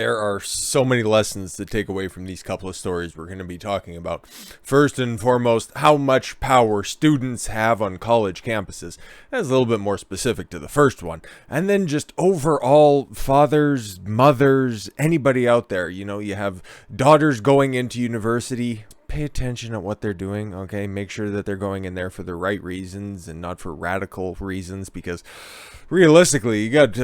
There are so many lessons to take away from these couple of stories we're going to be talking about. First and foremost, how much power students have on college campuses. That's a little bit more specific to the first one. And then just overall, fathers, mothers, anybody out there, you have daughters going into university. Pay attention at what they're doing, okay? Make sure that they're going in there for the right reasons and not for radical reasons, because realistically, you got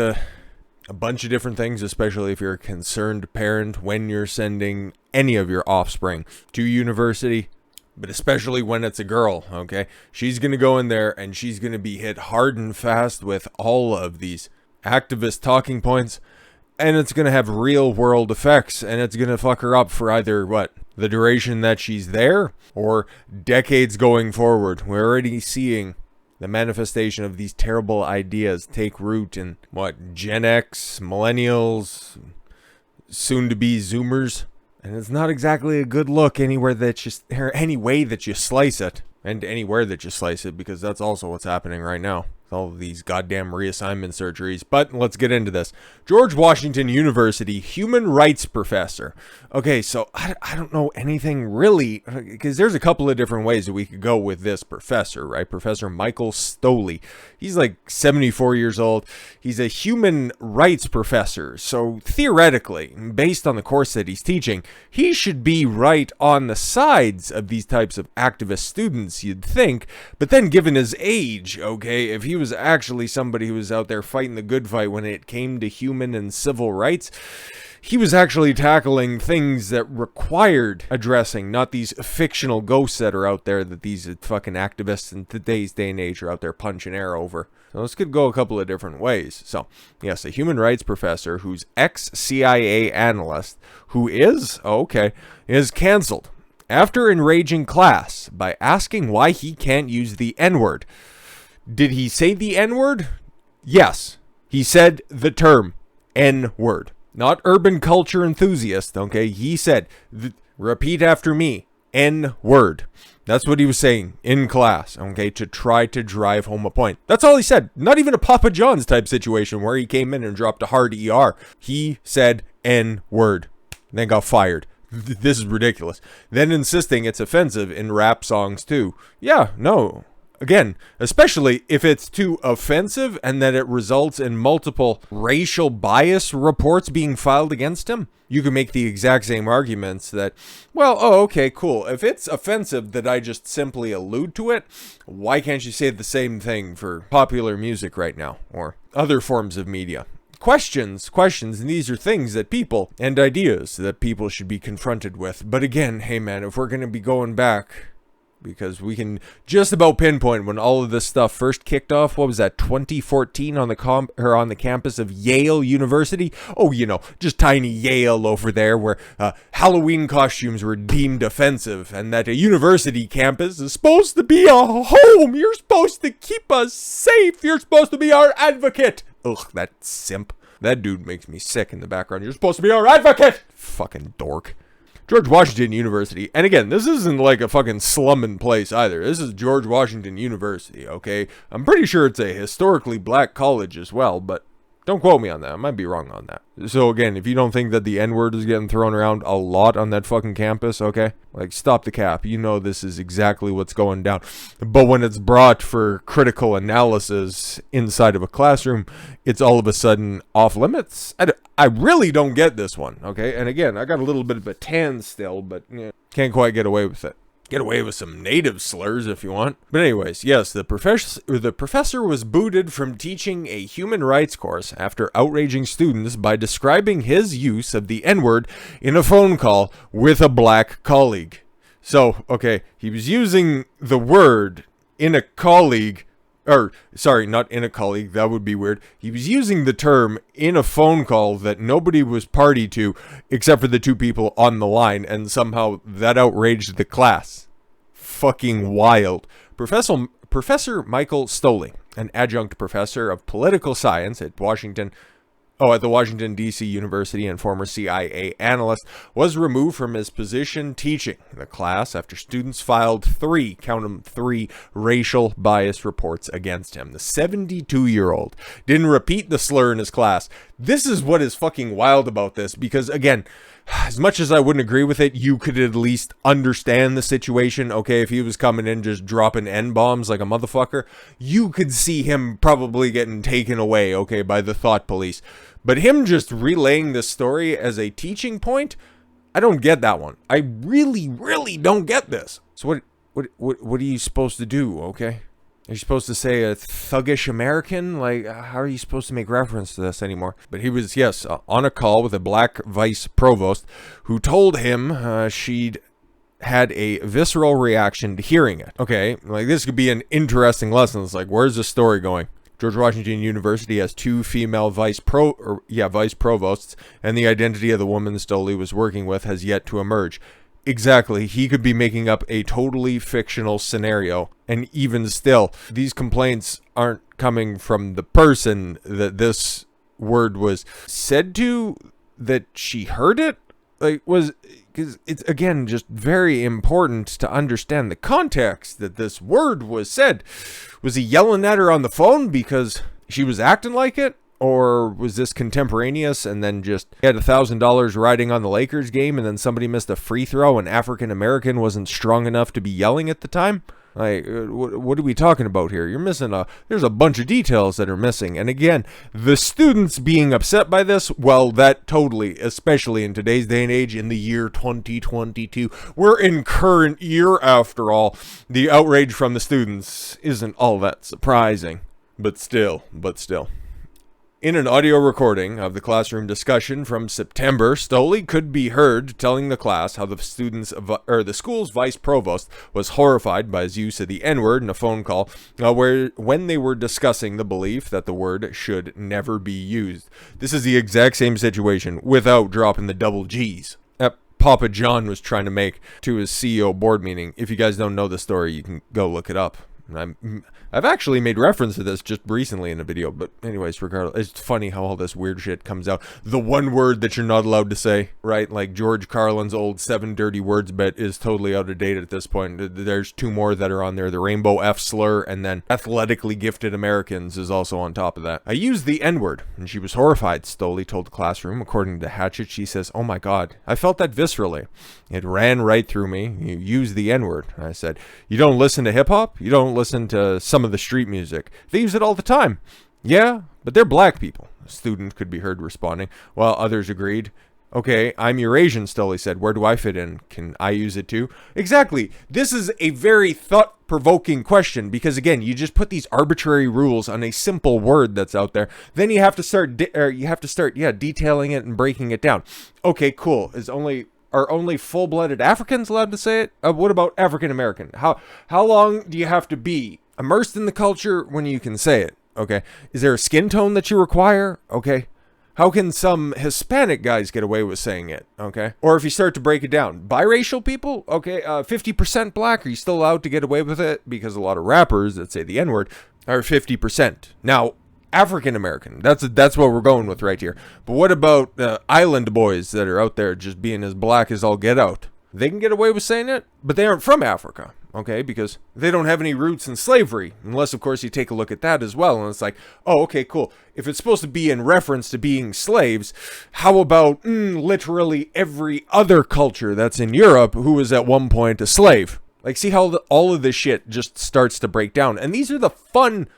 a bunch of different things, especially if you're a concerned parent when you're sending any of your offspring to university, but especially when it's a girl, okay? She's going to go in there and she's going to be hit hard and fast with all of these activist talking points, and it's going to have real world effects, and it's going to fuck her up for either the duration that she's there or decades going forward. We're already seeing the manifestation of these terrible ideas take root in Gen X, millennials, soon to be Zoomers, and it's not exactly a good look any way that you slice it, and anywhere that you slice it, because that's also what's happening right now. All of these goddamn reassignment surgeries. But let's get into this. George Washington University human rights professor. Okay, so I don't know anything really, because there's a couple of different ways that we could go with this professor, right? Professor Michael Stoil. He's like 74 years old. He's a human rights professor. So theoretically, based on the course that he's teaching, he should be right on the sides of these types of activist students, you'd think. But then given his age, okay, if he was actually somebody who was out there fighting the good fight when it came to human and civil rights, he was actually tackling things that required addressing, not these fictional ghosts that are out there that these fucking activists in today's day and age are out there punching air over. So this could go a couple of different ways. So, yes, a human rights professor who's ex-CIA analyst who is canceled after enraging class by asking why he can't use the N-word. Did he say the N-word? Yes. He said the term N-word. Not urban culture enthusiast, okay? He said, repeat after me, N-word. That's what he was saying in class, okay? To try to drive home a point. That's all he said. Not even a Papa John's type situation where he came in and dropped a hard ER. He said N-word. Then got fired. This is ridiculous. Then insisting it's offensive in rap songs too. Yeah, no. Again, especially if it's too offensive and that it results in multiple racial bias reports being filed against him, you can make the exact same arguments that, okay, cool. If it's offensive that I just simply allude to it, why can't you say the same thing for popular music right now or other forms of media? Questions, and these are things that people and ideas that people should be confronted with. But again, hey man, if we're going to be going back, because we can just about pinpoint when all of this stuff first kicked off. What was that, 2014 on the campus of Yale University? Oh, just tiny Yale over there where Halloween costumes were deemed offensive, and that a university campus is supposed to be a home. You're supposed to keep us safe. You're supposed to be our advocate. Ugh, that simp. That dude makes me sick in the background. You're supposed to be our advocate. Fucking dork. George Washington University, and again, this isn't like a fucking slumming place either. This is George Washington University, okay? I'm pretty sure it's a historically black college as well, but don't quote me on that. I might be wrong on that. So again, if you don't think that the N-word is getting thrown around a lot on that fucking campus, okay? Stop the cap. You know this is exactly what's going down. But when it's brought for critical analysis inside of a classroom, it's all of a sudden off limits. I really don't get this one, okay? And again, I got a little bit of a tan still, but can't quite get away with it. Get away with some native slurs if you want. But anyways, yes, the professor was booted from teaching a human rights course after outraging students by describing his use of the N-word in a phone call with a black colleague. So, okay, he was using the word in a colleague, not in a colleague, that would be weird. He was using the term in a phone call that nobody was party to except for the two people on the line, and somehow that outraged the class. Fucking wild. Professor Michael Stoil, an adjunct professor of political science at Washington at the Washington, D.C. University and former CIA analyst, was removed from his position teaching the class after students filed three racial bias reports against him. The 72-year-old didn't repeat the slur in his class. This is what is fucking wild about this, because, again, as much as I wouldn't agree with it, you could at least understand the situation. Okay, if he was coming in just dropping N-bombs like a motherfucker, you could see him probably getting taken away, okay, by the thought police. But him just relaying this story as a teaching point, I don't get that one. I really, really don't get this. So what are you supposed to do, okay? Are you supposed to say a thuggish American? Like, how are you supposed to make reference to this anymore? But he was, yes, on a call with a black vice provost who told him she'd had a visceral reaction to hearing it. Okay, like this could be an interesting lesson. It's like, where's the story going? George Washington University has two female vice provosts, and the identity of the woman Stoil was working with has yet to emerge. Exactly, he could be making up a totally fictional scenario, and even still, these complaints aren't coming from the person that this word was said to, that she heard it. Like, because it's, again, just very important to understand the context that this word was said. Was he yelling at her on the phone because she was acting like it? Or was this contemporaneous and then just had $1,000 riding on the Lakers game and then somebody missed a free throw and African American wasn't strong enough to be yelling at the time? Like, what are we talking about here? You're missing there's a bunch of details that are missing. And again, the students being upset by this, well, that totally, especially in today's day and age, in the year 2022, we're in current year after all, the outrage from the students isn't all that surprising. But still. In an audio recording of the classroom discussion from September, Stoil could be heard telling the class how the school's vice provost was horrified by his use of the N-word in a phone call when they were discussing the belief that the word should never be used. This is the exact same situation without dropping the double G's that Papa John was trying to make to his CEO board meeting. If you guys don't know the story, you can go look it up. I've actually made reference to this just recently in a video, but anyways, regardless, it's funny how all this weird shit comes out. The one word that you're not allowed to say, right? Like George Carlin's old 7 dirty words bit is totally out of date at this point. There's 2 more that are on there. The rainbow F slur, and then athletically gifted Americans is also on top of that. I used the N-word, and she was horrified, Stoil told the classroom. According to Hatchet, she says, "Oh my God, I felt that viscerally. It ran right through me. You used the N-word." I said, "You don't listen to hip-hop? You don't listen to some of the street music? They use it all the time." "Yeah, but they're black people," a student could be heard responding, while others agreed. "Okay, I'm Eurasian," Stoil said. "Where do I fit in? Can I use it too?" Exactly. This is a very thought-provoking question because, again, you just put these arbitrary rules on a simple word that's out there. Then you have to start detailing it and breaking it down. Okay, cool. Are only full-blooded Africans allowed to say it? What about African American? How long do you have to be immersed in the culture when you can say it? Okay. Is there a skin tone that you require? Okay. How can some Hispanic guys get away with saying it? Okay. Or if you start to break it down, biracial people? Okay. 50% black. Are you still allowed to get away with it? Because a lot of rappers that say the N-word are 50%. Now, African American. That's what we're going with right here. But what about island boys that are out there just being as black as all get out? They can get away with saying it, but they aren't from Africa, okay? Because they don't have any roots in slavery, unless, of course, you take a look at that as well. And it's like, oh, okay, cool. If it's supposed to be in reference to being slaves, how about literally every other culture that's in Europe who was at one point a slave? Like, see how all of this shit just starts to break down. And these are the fun,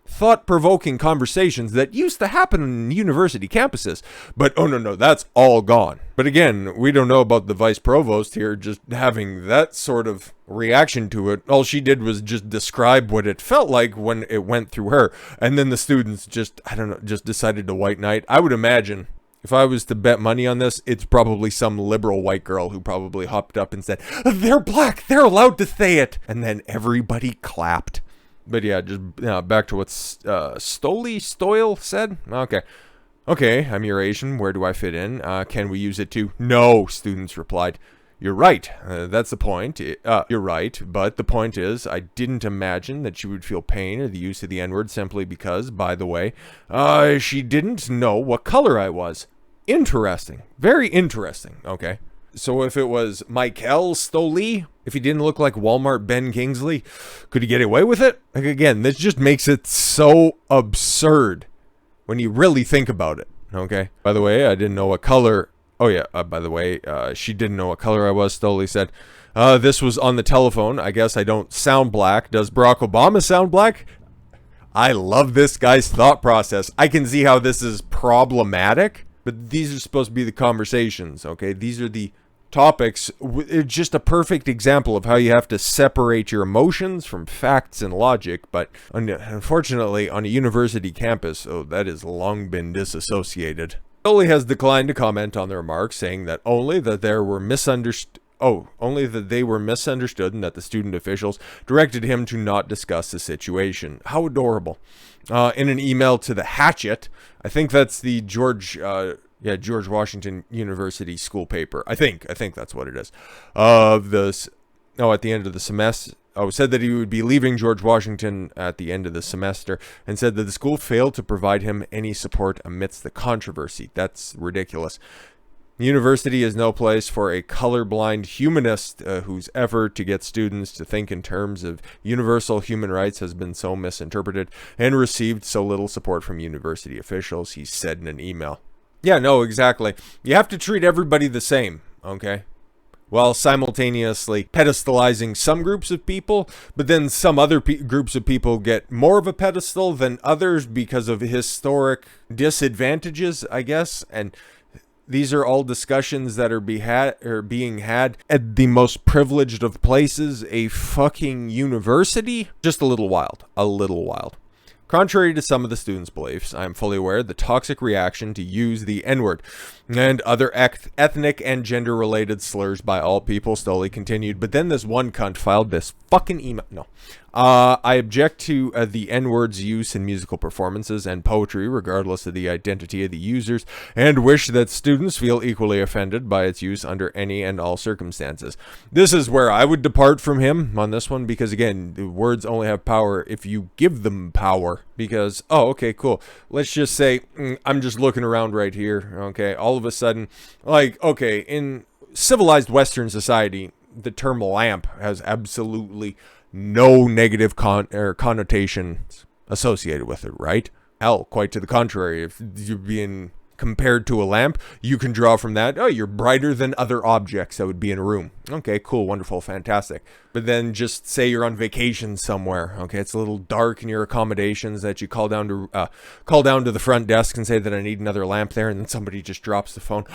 thought-provoking conversations that used to happen in university campuses. But oh no, that's all gone. But again, we don't know about the vice provost here just having that sort of reaction to it. All she did was just describe what it felt like when it went through her. And then the students just decided to white knight. I would imagine, if I was to bet money on this, it's probably some liberal white girl who probably hopped up and said, "They're black, they're allowed to say it." And then everybody clapped. But yeah, just back to what Stoil said. Okay, I'm Eurasian. Where do I fit in? Can we use it too? No, students replied. You're right. That's the point. You're right. But the point is, I didn't imagine that she would feel pain or the use of the N-word simply because, by the way, she didn't know what color I was. Interesting. Very interesting. Okay. So if it was Michael Stoil, if he didn't look like Walmart Ben Kingsley, could he get away with it? Like, again, this just makes it so absurd when you really think about it. Okay. By the way, I didn't know what color. Oh, yeah. By the way, she didn't know what color I was, Stoil said. This was on the telephone. I guess I don't sound black. Does Barack Obama sound black? I love this guy's thought process. I can see how this is problematic, but these are supposed to be the conversations, okay? These are the topics. It's just a perfect example of how you have to separate your emotions from facts and logic, but unfortunately, on a university campus, that has long been disassociated. Stoil has declined to comment on the remarks, saying that only that they were misunderstood and that the student officials directed him to not discuss the situation. How adorable. In an email to the Hatchet, I think that's the George Washington University school paper. I think that's what it is. At the end of the semester. Said that he would be leaving George Washington at the end of the semester, and said that the school failed to provide him any support amidst the controversy. That's ridiculous. The university is no place for a colorblind humanist whose effort to get students to think in terms of universal human rights has been so misinterpreted and received so little support from university officials, he said in an email. Yeah, no, exactly. You have to treat everybody the same, okay? While simultaneously pedestalizing some groups of people, but then some other groups of people get more of a pedestal than others because of historic disadvantages, I guess. And these are all discussions that are being had at the most privileged of places, a fucking university. Just a little wild. Contrary to some of the students' beliefs, I am fully aware of the toxic reaction to use the N-word and other ethnic and gender-related slurs by all people, Stoil continued. But then this one cunt filed this fucking email. No. I object to the N-word's use in musical performances and poetry, regardless of the identity of the users, and wish that students feel equally offended by its use under any and all circumstances. This is where I would depart from him on this one, because again, the words only have power if you give them power. Because, okay, cool. Let's just say, I'm just looking around right here, okay? All of a sudden, okay, in civilized Western society, the term lamp has absolutely no negative connotations associated with it, right? Hell, quite to the contrary. If you're being compared to a lamp, you can draw from that, you're brighter than other objects that would be in a room. Okay, cool, wonderful, fantastic. But then just say you're on vacation somewhere, okay, it's a little dark in your accommodations, that you call down to the front desk and say that I need another lamp there, and then somebody just drops the phone.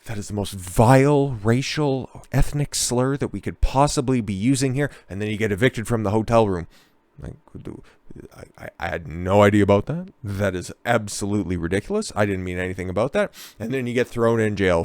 That is the most vile, racial, ethnic slur that we could possibly be using here, and then you get evicted from the hotel room. I had no idea about that. That is absolutely ridiculous. I didn't mean anything about that. And then you get thrown in jail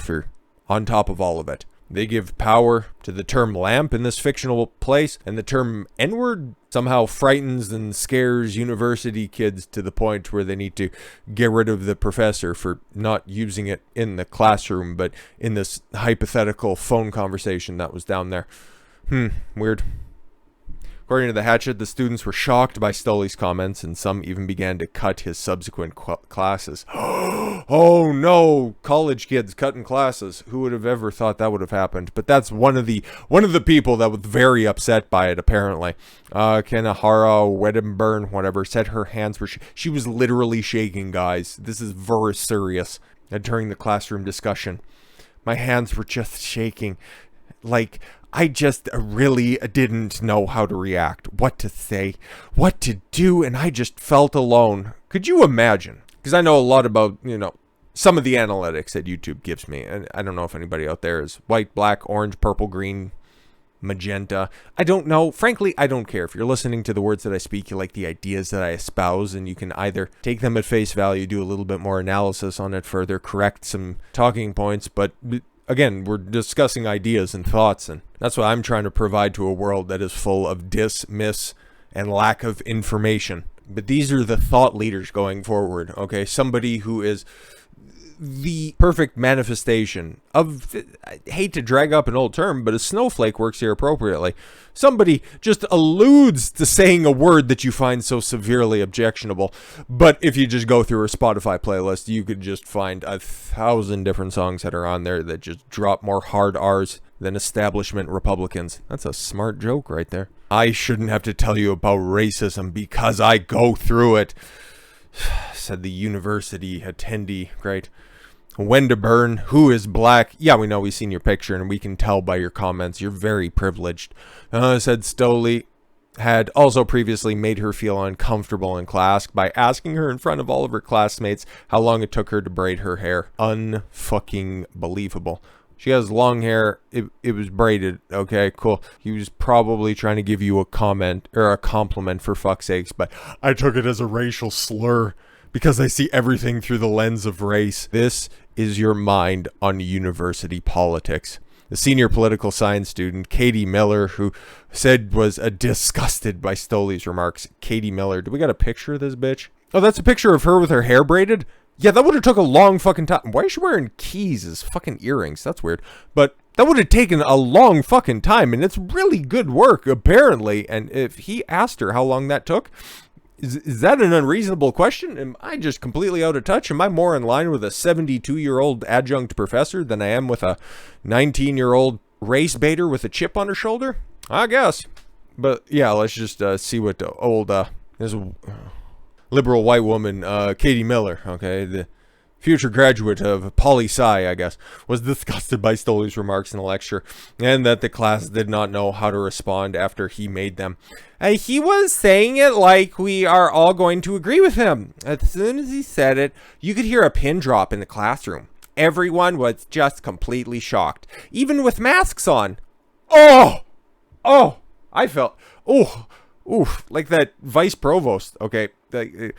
on top of all of it. They give power to the term lamp in this fictional place, and the term N-word somehow frightens and scares university kids to the point where they need to get rid of the professor for not using it in the classroom, but in this hypothetical phone conversation that was down there. Weird. According to the Hatchet, the students were shocked by Stoil's comments, and some even began to cut his subsequent classes. Oh no, college kids cutting classes. Who would have ever thought that would have happened? But that's one of the people that was very upset by it, apparently. Kanahara Weddenburn, whatever, said her hands were... she was literally shaking, guys. This is very serious. During the classroom discussion, my hands were just shaking. I just really didn't know how to react, what to say, what to do, and I just felt alone. Could you imagine? Because I know a lot about, some of the analytics that YouTube gives me, and I don't know if anybody out there is white, black, orange, purple, green, magenta. I don't know. Frankly, I don't care. If you're listening to the words that I speak, you like the ideas that I espouse, and you can either take them at face value, do a little bit more analysis on it further, correct some talking points, but... again, we're discussing ideas and thoughts, and that's what I'm trying to provide to a world that is full of miss, and lack of information. But these are the thought leaders going forward, okay? Somebody who is the perfect manifestation of, I hate to drag up an old term, but a snowflake works here appropriately. Somebody just alludes to saying a word that you find so severely objectionable, but if you just go through her Spotify playlist, you could just find 1,000 different songs that are on there that just drop more hard R's than establishment Republicans. That's a smart joke right there. I shouldn't have to tell you about racism because I go through it, said the university attendee. Great. Wenderburn, who is black? Yeah, we know, we've seen your picture and we can tell by your comments. You're very privileged. Said Stoil had also previously made her feel uncomfortable in class by asking her in front of all of her classmates how long it took her to braid her hair. Unfucking believable. She has long hair. It was braided. Okay, cool. He was probably trying to give you a comment or a compliment for fuck's sakes, but I took it as a racial slur because I see everything through the lens of race. This is your mind on university politics. The senior political science student, Katie Miller, who said was disgusted by Stoil's remarks. Katie Miller. Do we got a picture of this bitch? Oh, that's a picture of her with her hair braided? Yeah, that would have took a long fucking time. Why is she wearing keys as fucking earrings? That's weird. But that would have taken a long fucking time, and it's really good work, apparently. And if he asked her how long that took, is that an unreasonable question? Am I just completely out of touch? Am I more in line with a 72-year-old adjunct professor than I am with a 19-year-old race baiter with a chip on her shoulder? I guess. But yeah, let's just see what the old... this liberal white woman, Katie Miller, okay, the future graduate of poli-sci, I guess, was disgusted by Stoil's remarks in the lecture, and that the class did not know how to respond after he made them. He was saying it like we are all going to agree with him. As soon as he said it, you could hear a pin drop in the classroom. Everyone was just completely shocked, even with masks on. Oh, I felt, like that vice provost, okay, like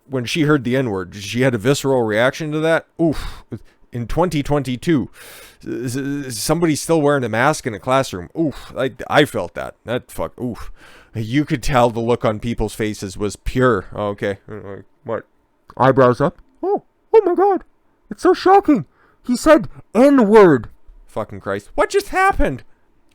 when she heard the N-word, she had a visceral reaction to that. In 2022, somebody's still wearing a mask in a classroom. I felt that. You could tell the look on people's faces was pure. Okay, what? Eyebrows up? Oh my God, it's so shocking. He said N-word. Fucking Christ, what just happened?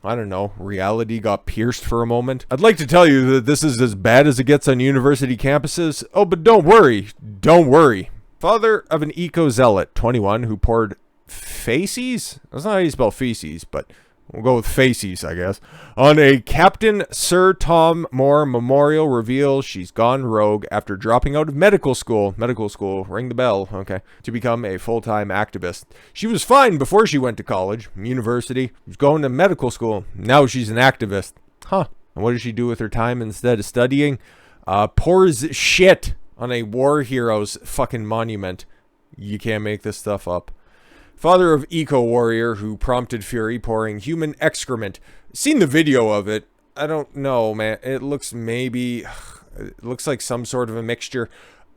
I don't know, reality got pierced for a moment. I'd like to tell you that this is as bad as it gets on university campuses. Oh, but don't worry. Father of an eco-zealot, 21, who poured faces? That's not how you spell feces, but we'll go with faces, I guess. On a Captain Sir Tom Moore memorial reveals she's gone rogue after dropping out of medical school. Medical school, ring the bell, okay, to become a full-time activist. She was fine before she went to college, university. She was going to medical school. Now she's an activist. Huh. And what does she do with her time instead of studying? Pours shit on a war hero's fucking monument. You can't make this stuff up. Father of eco-warrior who prompted fury pouring human excrement. Seen the video of it. I don't know, man. It looks like some sort of a mixture.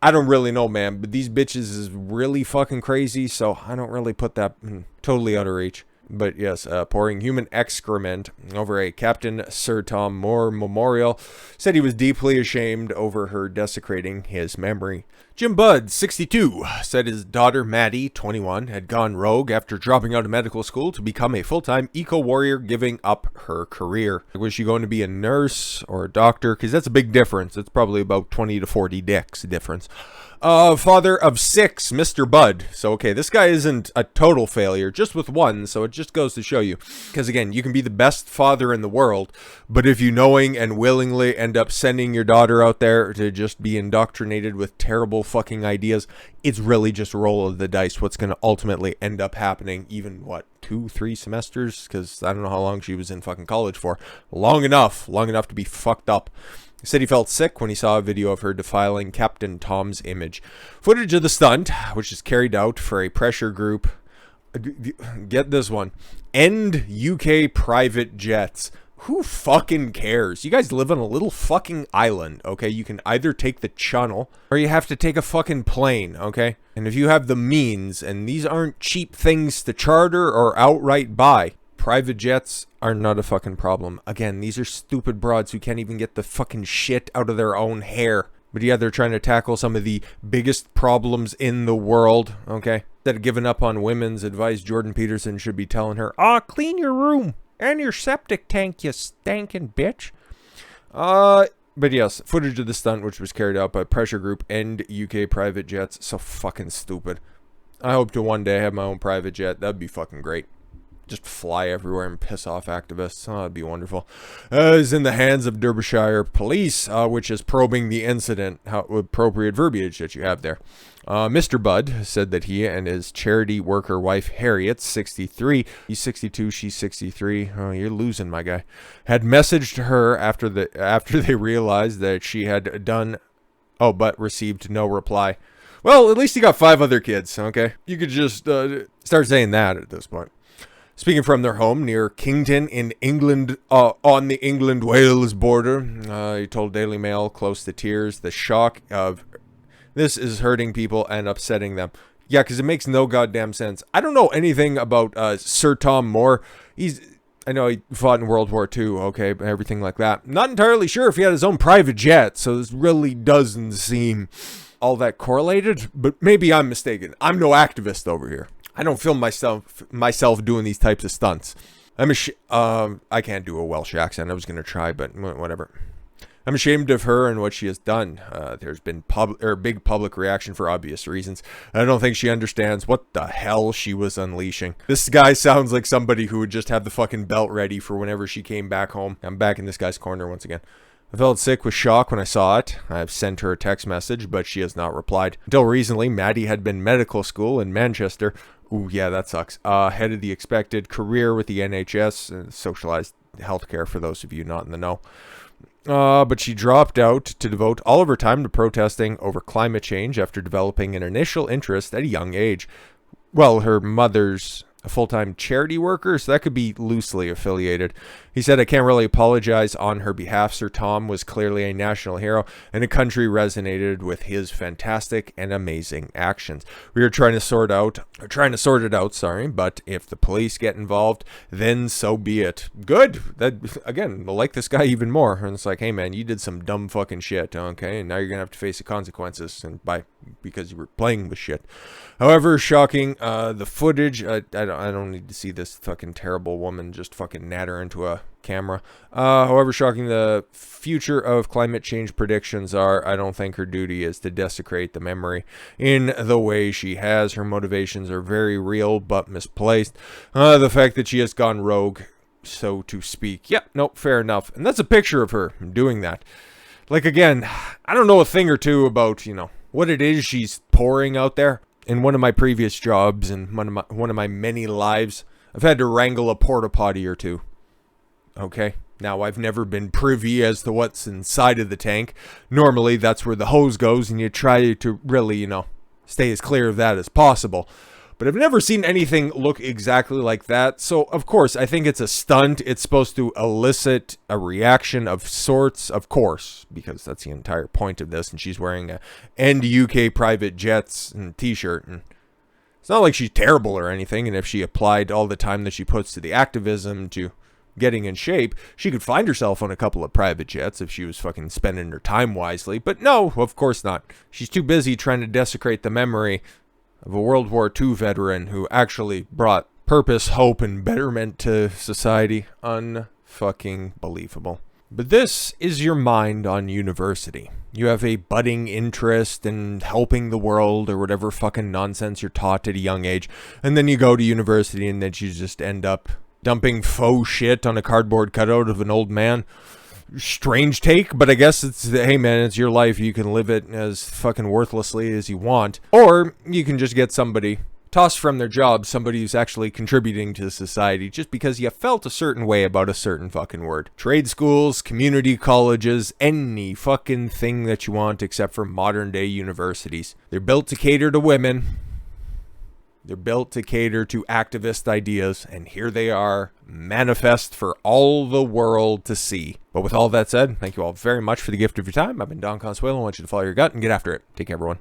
I don't really know, man. But these bitches is really fucking crazy, so I don't really put that totally out of reach. But yes, pouring human excrement over a Captain Sir Tom Moore memorial. Said he was deeply ashamed over her desecrating his memory. Jim Budd, 62, said his daughter Maddie, 21, had gone rogue after dropping out of medical school to become a full-time eco-warrior, giving up her career. Was she going to be a nurse or a doctor? Because that's a big difference. It's probably about 20 to 40 dicks difference. Father of 6, Mr. Budd. So, okay, this guy isn't a total failure, just with one, so it just goes to show you. Because, again, you can be the best father in the world, but if you knowing and willingly end up sending your daughter out there to just be indoctrinated with terrible fucking ideas, it's really just a roll of the dice what's going to ultimately end up happening. Even, 2-3 semesters? Because I don't know how long she was in fucking college for. Long enough to be fucked up. He said he felt sick when he saw a video of her defiling Captain Tom's image. Footage of the stunt, which is carried out for a pressure group. Get this one. End UK private jets. Who fucking cares? You guys live on a little fucking island, okay? You can either take the channel or you have to take a fucking plane, okay? And if you have the means, and these aren't cheap things to charter or outright buy, private jets are not a fucking problem. Again, these are stupid broads who can't even get the fucking shit out of their own hair. But yeah, they're trying to tackle some of the biggest problems in the world, okay? that had given up on women's advice, Jordan Peterson should be telling her, clean your room and your septic tank, you stankin' bitch. But yes, footage of the stunt, which was carried out by Pressure Group and UK private jets. So fucking stupid. I hope to one day have my own private jet. That'd be fucking great. Just fly everywhere and piss off activists. Oh, that'd be wonderful. Is in the hands of Derbyshire Police, which is probing the incident. How appropriate verbiage that you have there. Mr. Budd said that he and his charity worker wife Harriet, 63, he's 62, she's 63. Oh, you're losing, my guy. Had messaged her after they realized that she had done. Oh, but received no reply. Well, at least he got 5 other kids. Okay, you could just start saying that at this point. Speaking from their home near Kington in England, on the England-Wales border, he told Daily Mail, close to tears, the shock of this is hurting people and upsetting them. Yeah, because it makes no goddamn sense. I don't know anything about Sir Tom Moore. I know he fought in World War II, okay, everything like that. Not entirely sure if he had his own private jet, so this really doesn't seem all that correlated, but maybe I'm mistaken. I'm no activist over here. I don't film myself doing these types of stunts. I can't do a Welsh accent. I was going to try, but whatever. I'm ashamed of her and what she has done. There's been big public reaction for obvious reasons. I don't think she understands what the hell she was unleashing. This guy sounds like somebody who would just have the fucking belt ready for whenever she came back home. I'm back in this guy's corner once again. I felt sick with shock when I saw it. I've sent her a text message, but she has not replied. Until recently, Maddie had been medical school in Manchester. Ooh, yeah, that sucks. Head of the expected career with the NHS, socialized healthcare for those of you not in the know. But she dropped out to devote all of her time to protesting over climate change after developing an initial interest at a young age. Well, her mother's a full-time charity worker, so that could be loosely affiliated. He said, I can't really apologize on her behalf. Sir Tom was clearly a national hero, and the country resonated with his fantastic and amazing actions. We are trying to sort it out, but if the police get involved, then so be it. Good. That, again, we'll like this guy even more. And it's like, hey man, you did some dumb fucking shit, okay? And now you're gonna have to face the consequences, and because you were playing with shit. However, shocking, the footage, I don't need to see this fucking terrible woman just fucking natter into a camera. However shocking the future of climate change predictions are, I don't think her duty is to desecrate the memory in the way she has. Her motivations are very real but misplaced. The fact that she has gone rogue, so to speak. Yeah, no, fair enough. And that's a picture of her doing that. Like, again, I don't know a thing or two about, what it is she's pouring out there. In one of my previous jobs and one of my many lives, I've had to wrangle a porta potty or two. Okay, now I've never been privy as to what's inside of the tank. Normally, that's where the hose goes, and you try to really, stay as clear of that as possible. But I've never seen anything look exactly like that. So, of course, I think it's a stunt. It's supposed to elicit a reaction of sorts, of course, because that's the entire point of this. And she's wearing a End UK Private Jets and t-shirt. And it's not like she's terrible or anything. And if she applied all the time that she puts to the activism to getting in shape, she could find herself on a couple of private jets if she was fucking spending her time wisely. But no, of course not. She's too busy trying to desecrate the memory of a World War II veteran who actually brought purpose, hope, and betterment to society. Unfucking believable. But this is your mind on university. You have a budding interest in helping the world or whatever fucking nonsense you're taught at a young age, and then you go to university and then you just end up dumping faux shit on a cardboard cutout of an old man. Strange take, but I guess it's, hey man, it's your life. You can live it as fucking worthlessly as you want. Or you can just get somebody tossed from their job, somebody who's actually contributing to society just because you felt a certain way about a certain fucking word. Trade schools, community colleges, any fucking thing that you want except for modern day universities. They're built to cater to women. They're built to cater to activist ideas, and here they are, manifest for all the world to see. But with all that said, thank you all very much for the gift of your time. I've been Don Consuelo. I want you to follow your gut and get after it. Take care, everyone.